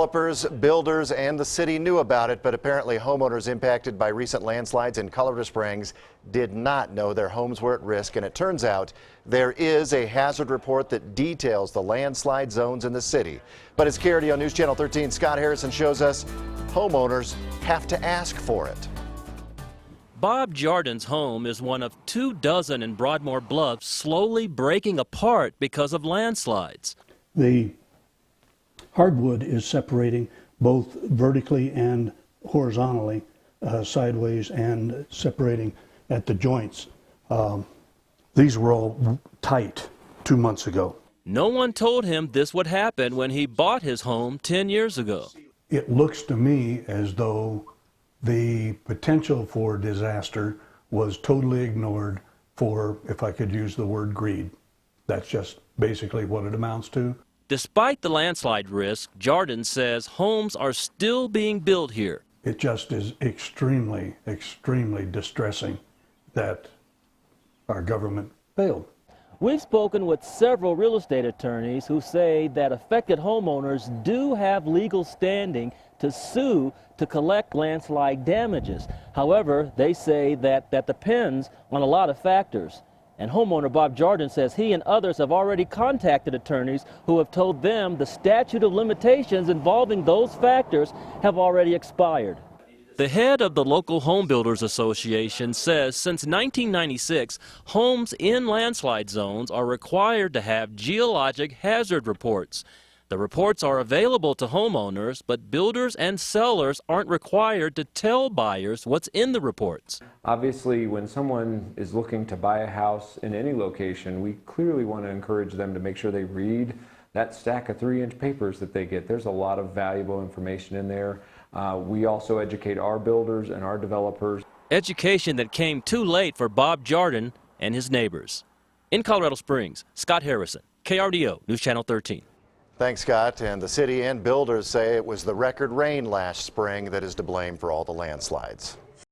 Developers, builders, and the city knew about it, but apparently homeowners impacted by recent landslides in Colorado Springs did not know their homes were at risk. And it turns out there is a hazard report that details the landslide zones in the city. But as KRDO News Channel 13 Scott Harrison shows us, homeowners have to ask for it. Bob Jardin's home is one of 24 in Broadmoor Bluff slowly breaking apart because of landslides. The hardwood is separating both vertically and horizontally, sideways, and separating at the joints. These were all tight 2 months ago. No one told him this would happen when he bought his home 10 years ago. It looks to me as though the potential for disaster was totally ignored for, if I could use the word, greed. That's just basically what it amounts to. Despite the landslide risk, Jardin says homes are still being built here. It just is extremely, extremely distressing that our government failed. We've spoken with several real estate attorneys who say that affected homeowners do have legal standing to sue to collect landslide damages. However, they say that depends on a lot of factors. And homeowner Bob Jardin says he and others have already contacted attorneys who have told them the statute of limitations involving those factors have already expired. The head of the local Home Builders Association says since 1996, homes in landslide zones are required to have geologic hazard reports. The reports are available to homeowners, but builders and sellers aren't required to tell buyers what's in the reports. Obviously, when someone is looking to buy a house in any location, we clearly want to encourage them to make sure they read that stack of 3-inch papers that they get. There's a lot of valuable information in there. We also educate our builders and our developers. Education that came too late for Bob Jardin and his neighbors. In Colorado Springs, Scott Harrison, KRDO News Channel 13. Thanks, Scott. And the city and builders say it was the record rain last spring that is to blame for all the landslides.